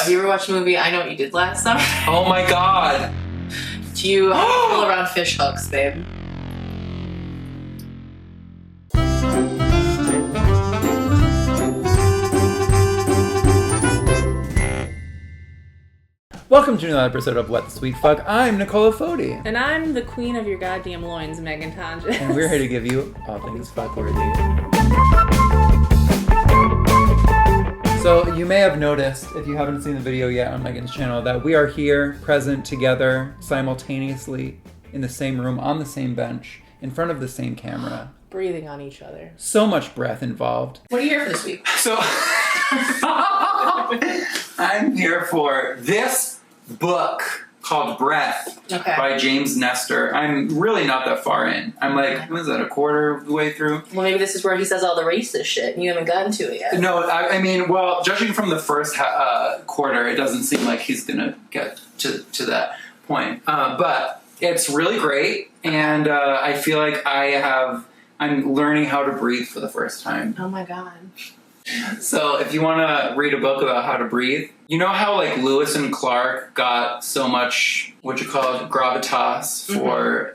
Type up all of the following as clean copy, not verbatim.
Have you ever watched the movie I Know What You Did Last Summer? Oh my god. Do you pull around fish hooks, babe? Welcome to another episode of What the Sweet Fuck. I'm Nicola Foti. And I'm the queen of your goddamn loins, Meghan Tonjes. And we're here to give you all things fuckworthy. So you may have noticed, if you haven't seen the video yet on Meghan's channel, that we are here, present together, simultaneously, in the same room, on the same bench, in front of the same camera. Breathing on each other. So much breath involved. What are you here for this week? So, I'm here for this book called Breath by James Nestor. I'm really not that far in. I'm like, what is that, a quarter of the way through? Well, maybe this is where he says all the racist shit and you haven't gotten to it yet. No, I mean, well, judging from the first quarter, it doesn't seem like he's going to get to that point. But it's really great, and I feel like I'm learning how to breathe for the first time. Oh my god. So if you want to read a book about how to breathe, you know how like Lewis and Clark got so much, gravitas for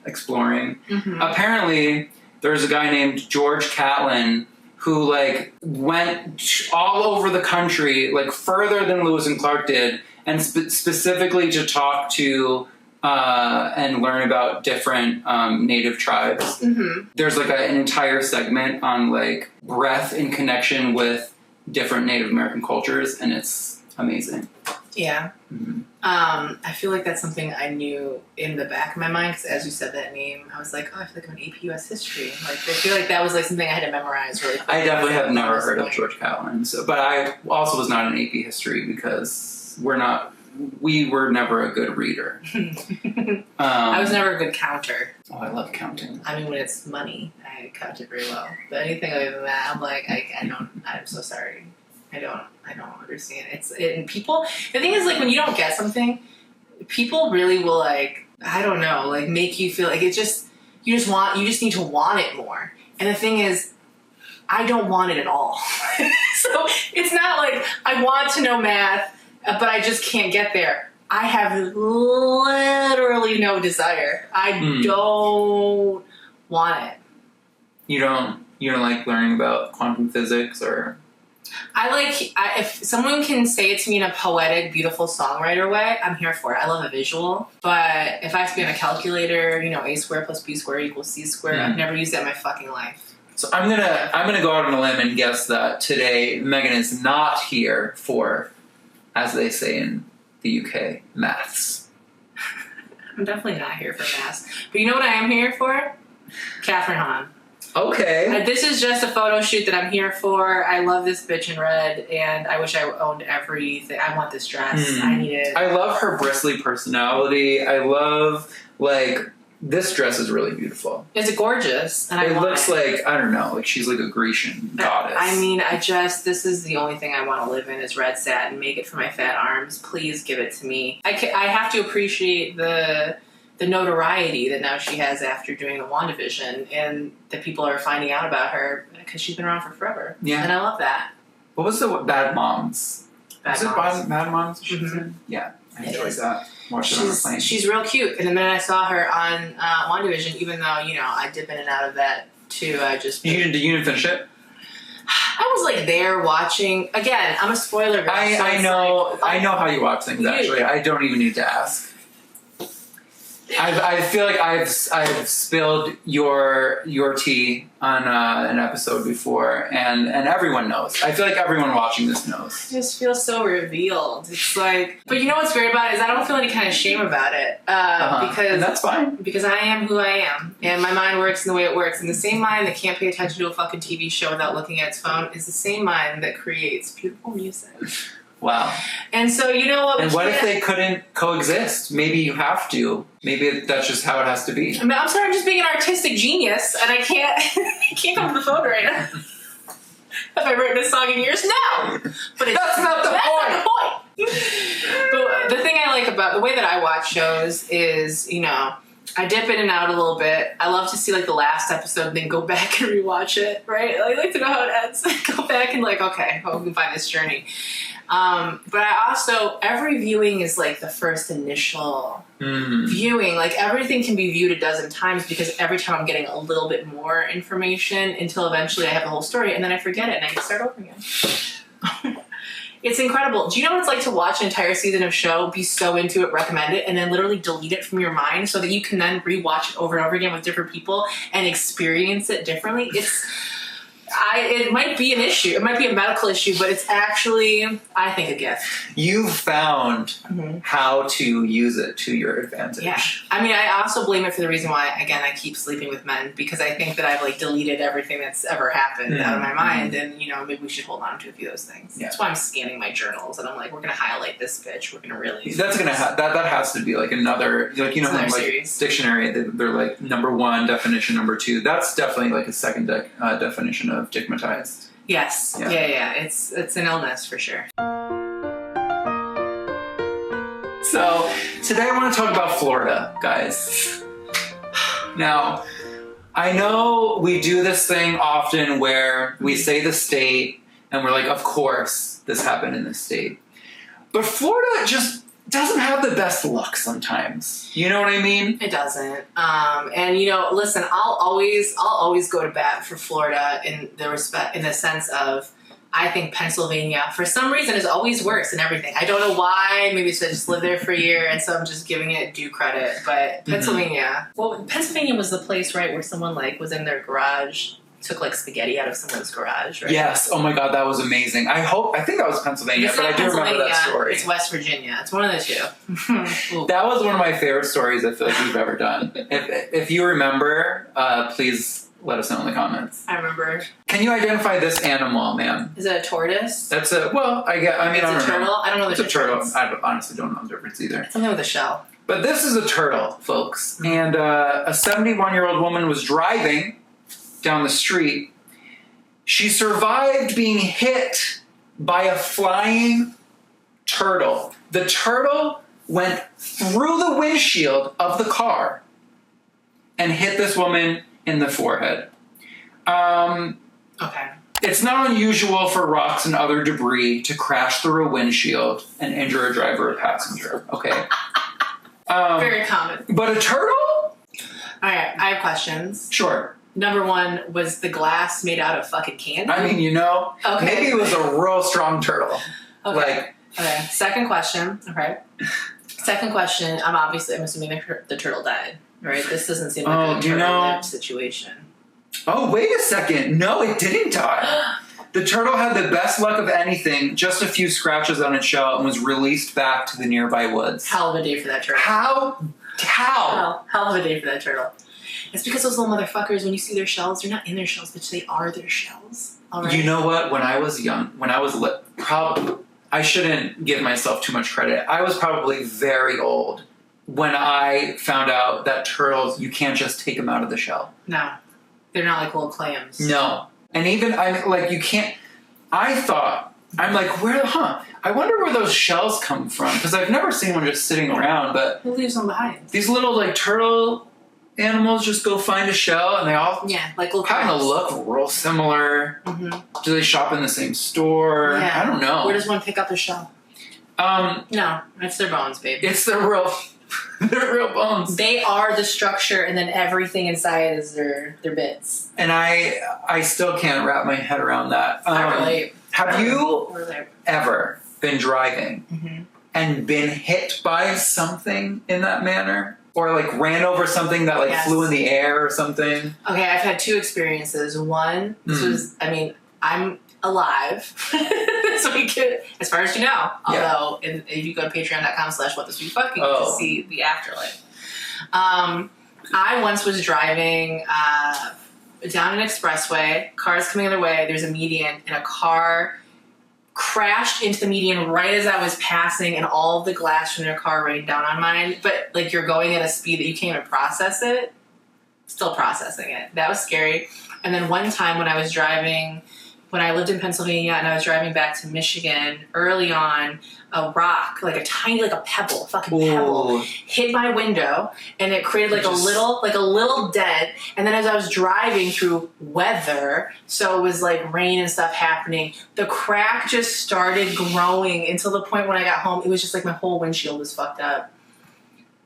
exploring? Mm-hmm. Apparently, there's a guy named George Catlin who like went all over the country, like further than Lewis and Clark did, and specifically to talk to and learn about different native tribes. Mm-hmm. There's like an entire segment on like breath in connection with different Native American cultures, and it's amazing. Yeah. Mm-hmm. I feel like that's something I knew in the back of my mind, because as you said that name, I was like, oh, I feel like I'm an AP US history. Like, I feel like that was like something I had to memorize really quick. I definitely have never heard of George Catlin, but I also was not an AP history because we were never a good reader. I was never a good counter. Oh, I love counting. I mean, when it's money, I count it very well. But anything other than that, I'm like, I'm so sorry. I don't understand. And people, the thing is, like, when you don't get something, people really will, like, I don't know, like, make you feel like you just need to want it more. And the thing is, I don't want it at all. So it's not like I want to know math, but I just can't get there. I have literally no desire. I don't want it. You don't like learning about quantum physics or? If someone can say it to me in a poetic, beautiful songwriter way, I'm here for it. I love a visual. But if I have to be on a calculator, a squared plus b squared equals c squared, I've never used that in my fucking life. So I'm gonna go out on a limb and guess that today Meghan is not here for, as they say in the UK, maths. I'm definitely not here for maths. But you know what I am here for? Catherine Hahn. Okay. This is just a photo shoot that I'm here for. I love this bitch in red, and I wish I owned everything. I want this dress. I need it. I love her bristly personality. I love, this dress is really beautiful. It's gorgeous. And it looks like, I don't know, like she's like a Grecian goddess. I mean, this is the only thing I want to live in is red satin. Make it for my fat arms. Please give it to me. I have to appreciate the notoriety that now she has after doing the WandaVision, and that people are finding out about her because she's been around for forever. Yeah. And I love that. What was the Bad Moms? Bad Moms? Mm-hmm. Yeah. I enjoyed that. She's real cute. And then I saw her on WandaVision, even though, I dip in and out of that too. You didn't finish it? I was there watching. Again, I'm a spoiler girl. I know how you watch things, actually. I don't even need to ask. I feel like I've spilled your tea on an episode before, and everyone knows. I feel like everyone watching this knows. I just feel so revealed. It's like, but you know what's great about it is I don't feel any kind of shame about it because and that's fine. Because I am who I am, and my mind works in the way it works. And the same mind that can't pay attention to a fucking TV show without looking at its phone is the same mind that creates beautiful music. Wow. And so, you know what? And what if they couldn't coexist? Maybe you have to. Maybe that's just how it has to be. I mean, I'm sorry, I'm just being an artistic genius, and I can't come to the phone right now. Have I written this song in years? No! But that's not the point! But the thing I like about the way that I watch shows is, I dip in and out a little bit. I love to see the last episode and then go back and rewatch it, right? I like to know how it ends. Go back and okay, hope we can find this journey. But I also, every viewing is like the first initial viewing. Like everything can be viewed a dozen times because every time I'm getting a little bit more information until eventually I have the whole story and then I forget it and I can start over again. It's incredible. Do you know what it's like to watch an entire season of show, be so into it, recommend it, and then literally delete it from your mind so that you can then rewatch it over and over again with different people and experience it differently? It might be an issue. It might be a medical issue, but it's actually, I think, a gift. You've found how to use it to your advantage. Yeah. I mean, I also blame it for the reason why, again, I keep sleeping with men, because I think that I've, like, deleted everything that's ever happened out of my mind, and, you know, maybe we should hold on to a few of those things. Yeah. That's why I'm scanning my journals, and I'm like, we're going to highlight this bitch. We're going to really... That's going to that has to be, like, another... Like, you know, like, dictionary, they're, like, number one, definition number two. That's definitely, like, a second definition of stigmatized. Yes. Yeah. It's an illness for sure. So today I want to talk about Florida, guys. Now, I know we do this thing often where we say the state and we're like, of course this happened in this state. But Florida just doesn't have the best luck sometimes. You know what I mean? It doesn't. And you know, listen, I'll always go to bat for Florida in the sense of, I think Pennsylvania, for some reason, is always worse than everything. I don't know why. Maybe it's I just lived there for a year, and so I'm just giving it due credit. But Pennsylvania, well, Pennsylvania was the place, right, where someone like was in their garage, took like spaghetti out of someone's garage, right? Yes. Oh my God, that was amazing. I think that was Pennsylvania, but I do remember that story. It's West Virginia. It's one of the two. That was one of my favorite stories I feel like we've ever done. If you remember, please let us know in the comments. I remember. Can you identify this animal, ma'am? Is it a tortoise? That's a, well, I don't know. It's a turtle? I don't know the difference. It's a turtle. I honestly don't know the difference either. It's something with a shell. But this is a turtle, folks. And a 71-year-old woman was driving down the street. She survived being hit by a flying turtle. The turtle went through the windshield of the car and hit this woman in the forehead. Okay. It's not unusual for rocks and other debris to crash through a windshield and injure a driver or passenger. Okay. Very common. But a turtle? All right, I have questions. Sure. Number one, was the glass made out of fucking candy? I mean, you know, okay. Maybe it was a real strong turtle. Okay. Okay. Second question. Okay. Second question. I'm assuming the turtle died. Right. This doesn't seem like a turtle situation. Oh, wait a second. No, it didn't die. The turtle had the best luck of anything. Just a few scratches on its shell and was released back to the nearby woods. Hell of a day for that turtle. How? Hell of a day for that turtle. It's because those little motherfuckers, when you see their shells, they're not in their shells, bitch. They are their shells. All right? You know what? When I was young, I shouldn't give myself too much credit. I was probably very old when I found out that turtles, you can't just take them out of the shell. No. They're not like little clams. No. And even, you can't, I wonder where those shells come from. Because I've never seen one just sitting around, but... Who leaves them behind? These little, turtle animals just go find a shell, and they all kind of look real similar. Mm-hmm. Do they shop in the same store? Yeah. I don't know. Where does one pick up their shell? No, it's their bones, baby. It's their real... They're real bones. They are the structure, and then everything inside is their bits. And I still can't wrap my head around that. I have you ever been driving and been hit by something in that manner? Or ran over something that flew in the air or something? Okay, I've had two experiences. One, this was, I'm alive. So we could, as far as you know, although if you go to patreon.com/whatthisweetfucking to see the afterlife. I once was driving down an expressway, cars coming the other way, there's a median, and a car crashed into the median right as I was passing, and all of the glass from their car rained down on mine. But you're going at a speed that you can't even process it. Still processing it. That was scary. And then one time when I was driving when I lived in Pennsylvania and I was driving back to Michigan early on, a rock, like a tiny, like a pebble, pebble, hit my window, and it created like a little dent. And then as I was driving through weather, so it was like rain and stuff happening, the crack just started growing until the point when I got home, it was just like my whole windshield was fucked up.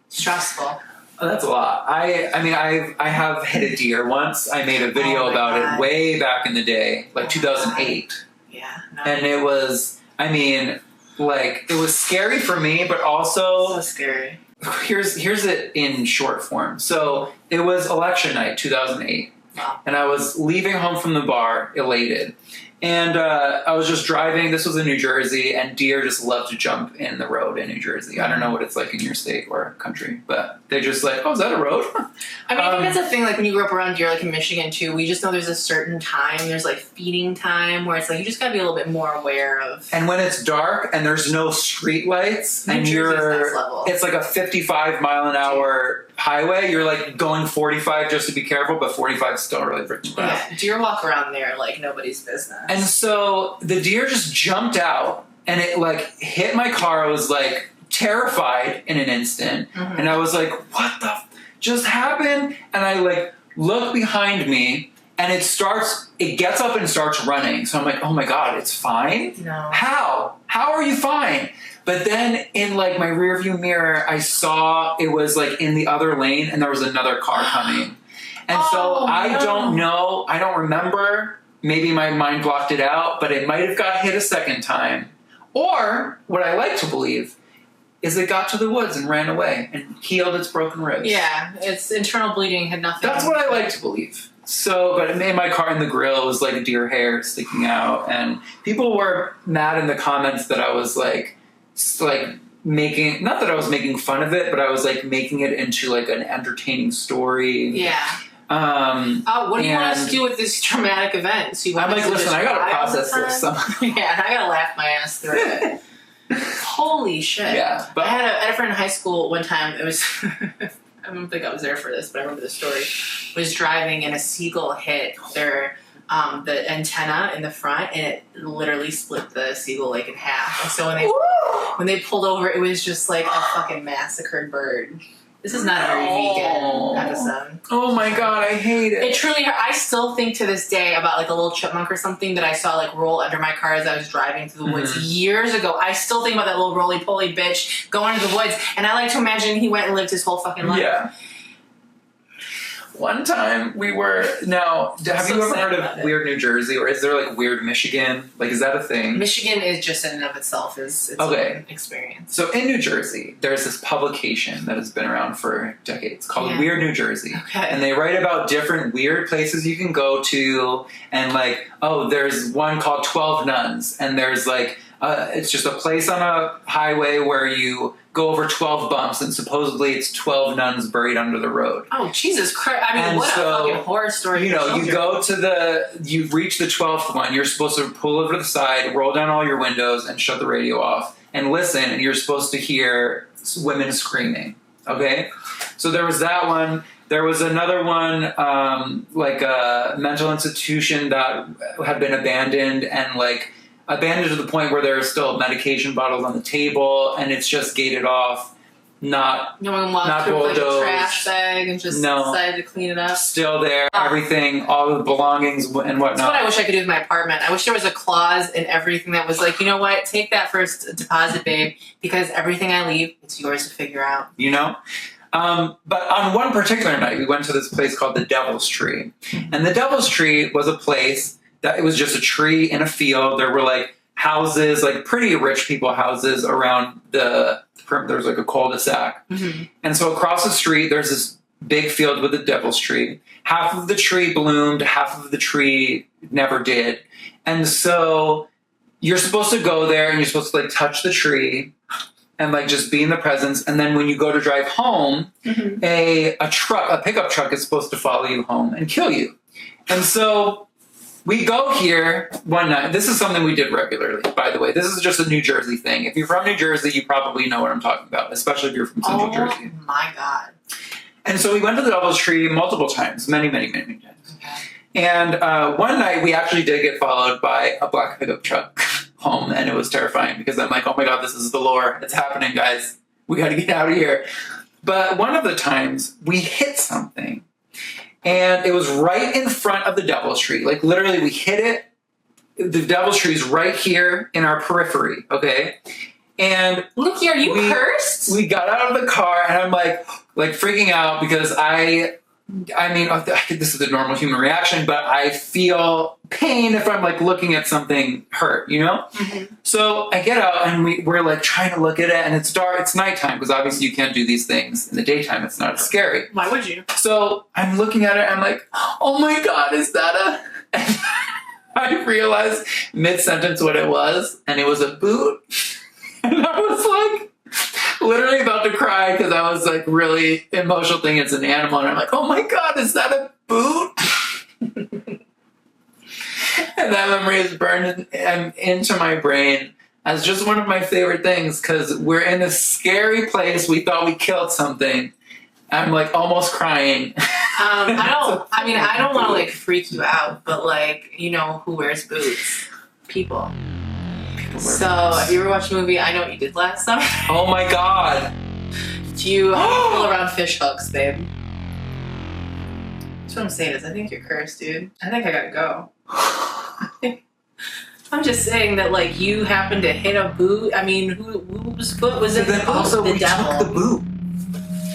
Stressful. Oh, that's a lot. I mean, I have hit a deer once. I made a video about it way back in the day, like 2008. Yeah. No. And it was, I mean, like, it was scary for me, but also... So scary. Here's it in short form. So, it was election night, 2008. Wow. And I was leaving home from the bar, elated. And I was just driving. This was in New Jersey, and deer just love to jump in the road in New Jersey. I don't know what it's like in your state or country, but they just like, oh, is that a road? I mean, I think that's a thing, like, when you grow up around deer, like in Michigan, too, we just know there's a certain time, there's, like, feeding time, where it's like, you just gotta be a little bit more aware of... And when it's dark, and there's no street lights, and it's like a 55 mile an hour highway, you're, like, going 45 just to be careful, but 45 is still really freaking fast. Yeah, deer walk around there like nobody's business. And so the deer just jumped out and it like hit my car. I was like terrified in an instant. Mm-hmm. And I was like, what the just happened? And I like look behind me and it gets up and starts running. So I'm like, oh my God, it's fine? No. How are you fine? But then in like my rearview mirror, I saw it was like in the other lane and there was another car coming. And I don't know. I don't remember. Maybe my mind blocked it out, but it might have got hit a second time. Or, what I like to believe, is it got to the woods and ran away and healed its broken ribs. Yeah, its internal bleeding had nothing. That's what I like to believe. So, but in my car in the grill was like deer hair sticking out, and people were mad in the comments that I was like making, not that I was making fun of it, but I was like making it into like an entertaining story. Yeah. What do you want us to do with this traumatic event? So I'm like, listen, I gotta process this. Yeah, and I gotta laugh my ass through it. Holy shit. Yeah. But I had a friend in high school one time, it was, I don't think I was there for this, but I remember the story, was driving and a seagull hit their, the antenna in the front, and it literally split the seagull like in half. And so when they pulled over, it was just like a fucking massacred bird. This is not a very vegan episode. Oh my God, I hate it. It truly, I still think to this day about like a little chipmunk or something that I saw like roll under my car as I was driving through the woods years ago. I still think about that little roly-poly bitch going into the woods, and I like to imagine he went and lived his whole fucking life. Yeah. One time we were, have you ever heard of Weird New Jersey, or is there like Weird Michigan? Like, is that a thing? Michigan is just in and of itself its own experience. So in New Jersey, there's this publication that has been around for decades called Weird New Jersey. Okay. And they write about different weird places you can go to, and like, there's one called 12 Nuns, and there's like, it's just a place on a highway where you go over 12 bumps, and supposedly it's 12 nuns buried under the road. Oh, Jesus Christ. I mean, what a fucking horror story. You know, you reach the 12th one, you're supposed to pull over to the side, roll down all your windows, and shut the radio off, and listen, and you're supposed to hear women screaming. Okay? So there was that one. There was another one, like a mental institution that had been abandoned, and like, abandoned to the point where there are still medication bottles on the table, and it's just gated off, not no one walked through like a trash bag and just decided to clean it up. Still there, everything, all the belongings and whatnot. That's what I wish I could do with my apartment. I wish there was a clause in everything that was like, you know what, take that first deposit, babe, because everything I leave, it's yours to figure out. You know? But on one particular night, we went to this place called the Devil's Tree. And the Devil's Tree was a place that it was just a tree in a field. There were like houses, like pretty rich people houses around there's like a cul-de-sac. Mm-hmm. And so across the street, there's this big field with the Devil's Tree. Half of the tree bloomed, half of the tree never did. And so you're supposed to go there and you're supposed to like touch the tree and like just be in the presence. And then when you go to drive home, a pickup truck is supposed to follow you home and kill you. And so we go here one night. This is something we did regularly, by the way. This is just a New Jersey thing. If you're from New Jersey, you probably know what I'm talking about, especially if you're from Central Jersey. Oh my God. And so we went to the Devil's Tree multiple times, many, many, many, many times. Okay. And one night we actually did get followed by a black pickup truck home, and it was terrifying because I'm like, oh my God, this is the lore. It's happening, guys. We got to get out of here. But one of the times we hit something, and it was right in front of the devil's tree. Like literally we hit it. The devil's tree is right here in our periphery, okay? And Nicky, are you cursed? We got out of the car, and I'm like freaking out because I mean, this is a normal human reaction, but I feel pain if I'm like looking at something hurt, you know? Mm-hmm. So I get out, and we're like trying to look at it, and it's dark, it's nighttime, because obviously you can't do these things in the daytime. It's not scary. Why would you? So I'm looking at it, and I'm like, oh my God, is that a... And I realized mid-sentence what it was, and it was a boot. And I was like, literally about to cry because I was like really emotional thing. It's an animal, and I'm like, oh my God, is that a boot? And that memory is burned into my brain as just one of my favorite things because we're in a scary place. We thought we killed something. I'm like almost crying. I don't want to like freak you out, but like, you know who wears boots? People. So, have you ever watched a movie I Know What You Did Last Summer? Oh my God. Do you pull around fish hooks, babe? That's what I'm saying is I think you're cursed, dude. I think I gotta go. I'm just saying that like you happened to hit a boot. I mean, whose foot was it? Then also the we devil. took the boot.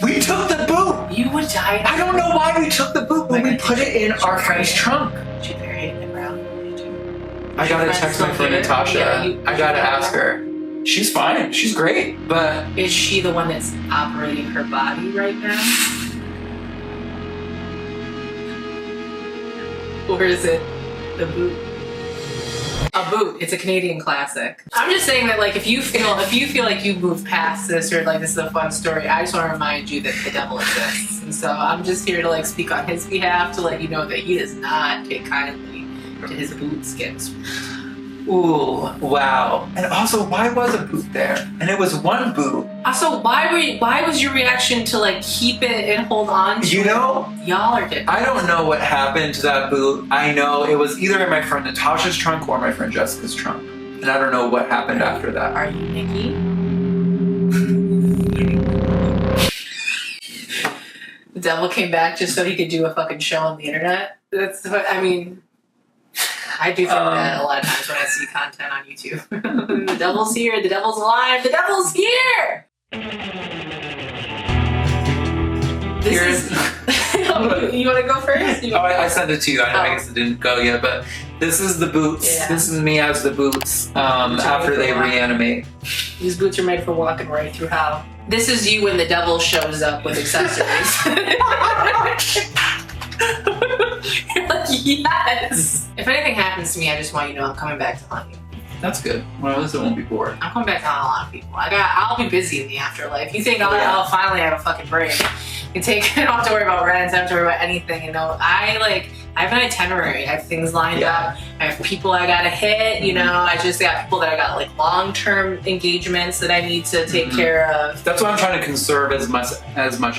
We took the boot. You would die. I don't know why we took the boot, but we put it in our friend's trunk. Did you bury it in the ground? I gotta text my friend Natasha. Yeah, I gotta ask her. She's fine. She's great. But is she the one that's operating her body right now? Or is it the boot? A boot. It's a Canadian classic. I'm just saying that like if you feel like you moved past this or like this is a fun story, I just want to remind you that the devil exists. And so I'm just here to like speak on his behalf to let you know that he does not take kindly to his boot skins. ooh, wow. And also, why was a boot there? And it was one boot. Also, why was your reaction to like keep it and hold on to You know, it? Y'all are different. I don't know what happened to that boot. I know it was either in my friend Natasha's trunk or my friend Jessica's trunk. And I don't know what happened after that. Are you Nicky? The devil came back just so he could do a fucking show on the internet? That's what, I mean, I do think that a lot of times when I see content on YouTube. The devil's here, the devil's alive, the devil's here! You want to go first? I sent it to you. I guess it didn't go yet, but this is the boots. Yeah. This is me as the boots after they reanimate. These boots are made for walking right through hell. This is you when the devil shows up with accessories. You're like, yes! If anything happens to me, I just want you to know I'm coming back to haunt you. That's good. Well, at least it won't be bored. I'm coming back to haunt a lot of people. I'll be busy in the afterlife. You think I'll finally have a fucking break. I don't have to worry about rent, I don't have to worry about anything, you know. I have an itinerary, I have things lined up, I have people I gotta hit, you know, I just got people that I got like long-term engagements that I need to take care of. That's why I'm trying to conserve as much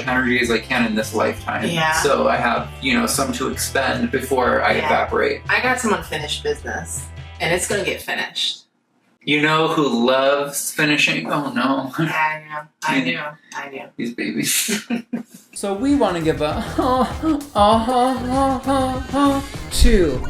energy as I can in this lifetime. Yeah. So I have, some to expend before I evaporate. I got some unfinished business, and it's gonna get finished. You know who loves finishing? Oh no. I knew. These babies. So we want to give to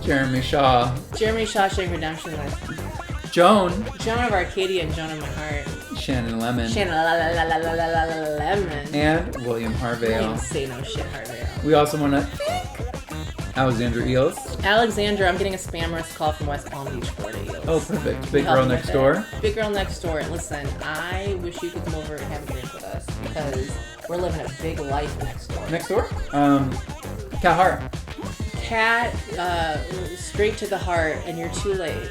Jeremy Shaw, Jeremy Shawshank Redemption with Joan of Arcadia and Joan of my heart. Shannon Lemon, Lemon. and William I Harvale. didn't say no shit, Harvale. We also want to Alexandra Eels. Alexandra, I'm getting a spam risk call from West Palm Beach, Florida. Eels. Oh, perfect. Big Help girl me next with door. it. Big girl next door. Listen, I wish you could come over and have a drink with us because we're living a big life next door. Next door? Cat Hart. Cat, straight to the heart, and you're too late.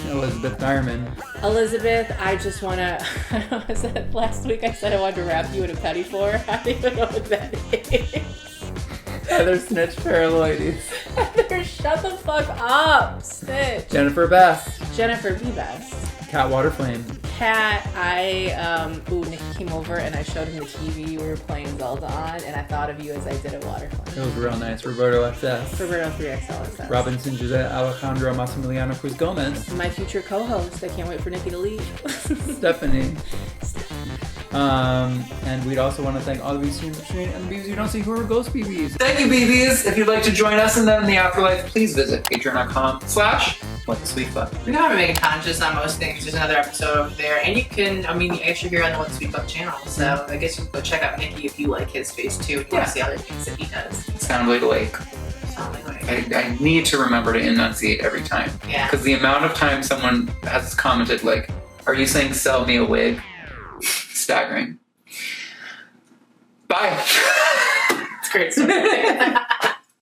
Elizabeth Diamond. Elizabeth, I just want to, I said last week I said I wanted to wrap you in a petty floor. I don't even know what that is. Heather Snitch Paraloides. Heather, shut the fuck up, snitch. Jennifer Best. Jennifer, be best. Cat Waterflame. Kat, Nicky came over and I showed him the TV we were playing Zelda on, and I thought of you as I did at Waterfront. It was real nice. Roberto SS. Roberto 3XL SS. Robinson Jose Alejandro Massimiliano Cruz Gomez. My future co-host. I can't wait for Nicky to leave. Stephanie. And we'd also want to thank all the BBs and the BBs you don't see who are ghost BBs. Thank you, BBs. If you'd like to join us and them in the afterlife, please visit patreon.com/whatthesweetfuck. We know how to make it conscious on most things. There's another episode over there. And you can, you actually hear on the What the Sweet Fuck channel. So I guess you can go check out Nicky if you like his face too. And you want to see other things that he does. Sound like I need to remember to enunciate every time. Yeah. Because the amount of time someone has commented, like, are you saying sell me a wig? Staggering. Bye. It's great stuff.